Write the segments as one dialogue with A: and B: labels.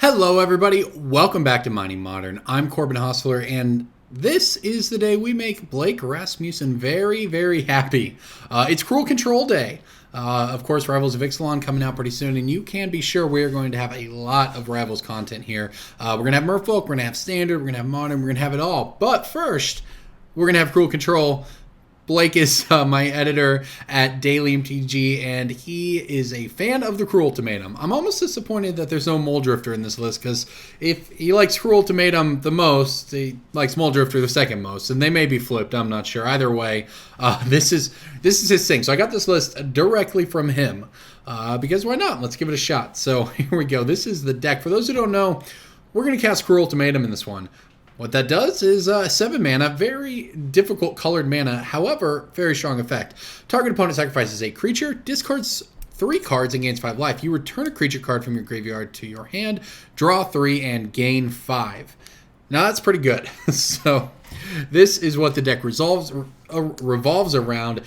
A: Hello everybody, welcome back to Mining Modern. I'm Corbin Hostler, and this is the day we make Blake Rasmussen very, very happy. It's Cruel Control Day. Of course, Rivals of Ixalan coming out pretty soon, and you can be sure we're going to have a lot of Rivals content here. We're going to have Merfolk, we're going to have Standard, we're going to have Modern, we're going to have it all. But first, we're going to have Cruel Control. Blake is my editor at Daily MTG, and he is a fan of the Cruel Ultimatum. I'm almost disappointed that there's no Mole Drifter in this list, because if he likes Cruel Ultimatum the most, he likes Mole Drifter the second most, and they may be flipped. I'm not sure. Either way, this is his thing. So I got this list directly from him, because why not? Let's give it a shot. So here we go. This is the deck. For those who don't know, we're going to cast Cruel Ultimatum in this one. What that does is 7 mana, very difficult colored mana, however, very strong effect. Target opponent sacrifices a creature, discards 3 cards and gains 5 life. You return a creature card from your graveyard to your hand, draw 3, and gain 5. Now that's pretty good. So this is what the deck revolves around.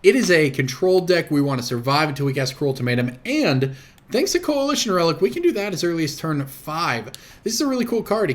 A: It is a controlled deck. We want to survive until we cast Cruel Ultimatum, and thanks to Coalition Relic, we can do that as early as turn 5. This is a really cool card.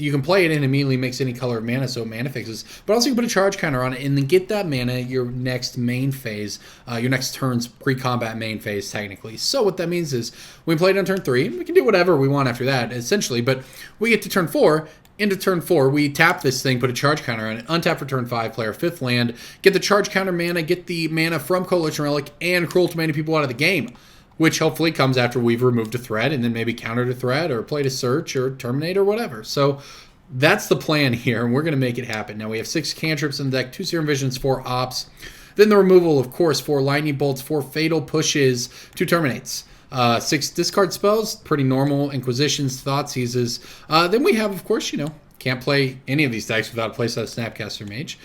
A: You can play it and immediately makes any color of mana, so mana fixes. But also you can put a charge counter on it and then get that mana your next main phase, your next turn's pre-combat main phase, technically. So what that means is we play it on turn 3. We can do whatever we want after that, essentially. But we get to turn 4. Into turn 4, we tap this thing, put a charge counter on it, untap for turn 5, play our 5th land, get the charge counter mana, get the mana from Coalition Relic, and Cruel Ultimatum people out of the game, which hopefully comes after we've removed a threat and then maybe countered a threat or played a search or terminate or whatever. So that's the plan here, and we're going to make it happen. Now we have 6 cantrips in the deck, 2 Serum Visions, 4 Ops. Then the removal, of course, 4 Lightning Bolts, 4 Fatal Pushes, 2 Terminates. 6 discard spells, pretty normal. Inquisitions, Thought Seizes. Then we have, of course, can't play any of these decks without a playset of Snapcaster Mage.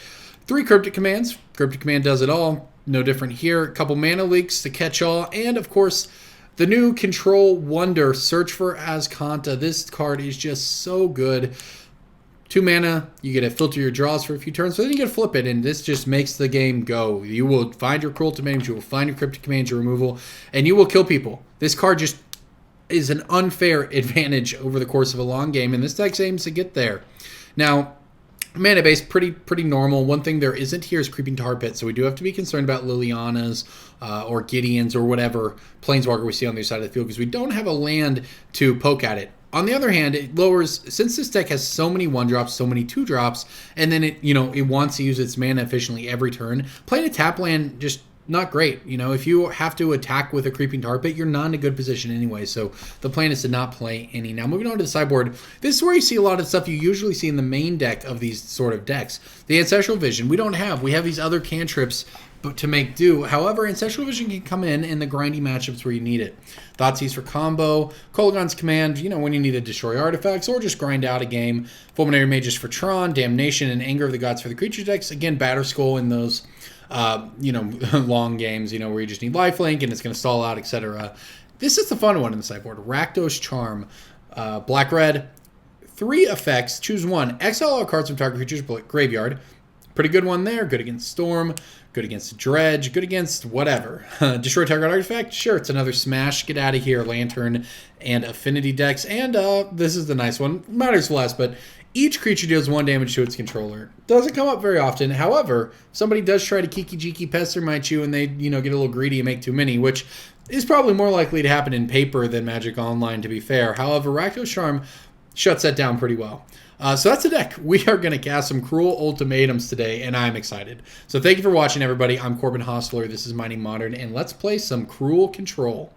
A: 3 Cryptic Commands. Cryptic Command does it all. No different here. A couple Mana Leaks to catch all. And, of course, the new Control Wonder, Search for Azcanta. This card is just so good. 2 mana, you get to filter your draws for a few turns, so then you get to flip it, and this just makes the game go. You will find your Cruel Ultimatums, you will find your Cryptic Commands, your removal, and you will kill people. This card just is an unfair advantage over the course of a long game, and this deck aims to get there. Now, mana base, pretty normal. One thing there isn't here is Creeping Tar Pit, so we do have to be concerned about Liliana's or Gideon's or whatever Planeswalker we see on the other side of the field, because we don't have a land to poke at it. On the other hand, it lowers, since this deck has so many 1-drops, so many 2-drops, and then it wants to use its mana efficiently every turn, playing a tap land just not great. If you have to attack with a Creeping Tar Pit, you're not in a good position anyway, so the plan is to not play any. Now, moving on to the sideboard, this is where you see a lot of stuff you usually see in the main deck of these sort of decks. The Ancestral Vision, we have these other cantrips to make do. However, Ancestral Vision can come in the grindy matchups where you need it. Thoughtseize for combo, Kolaghan's Command, when you need to destroy artifacts or just grind out a game. Fulminary Mages for Tron, Damnation, and Anger of the Gods for the creature decks. Again, Batterskull in those, long games, where you just need lifelink and it's going to stall out, etc. This is the fun one in the sideboard. Rakdos Charm, black-red, 3 effects. Choose 1. Exile all cards from target creature's graveyard. Pretty good one there. Good against Storm. Good against Dredge. Good against whatever. Destroy target artifact. Sure, it's another smash. Get out of here. Lantern and Affinity decks. And this is the nice one. Matters less, but each creature deals 1 damage to its controller. Doesn't come up very often. However, if somebody does try to Kiki-Jiki Pestermite you and they, get a little greedy and make too many, which is probably more likely to happen in paper than Magic Online, to be fair. However, Rakdos Charm shuts that down pretty well. So that's the deck. We are going to cast some Cruel Ultimatums today, and I'm excited. So thank you for watching, everybody. I'm Corbin Hostler. This is Mining Modern, and let's play some Cruel Control.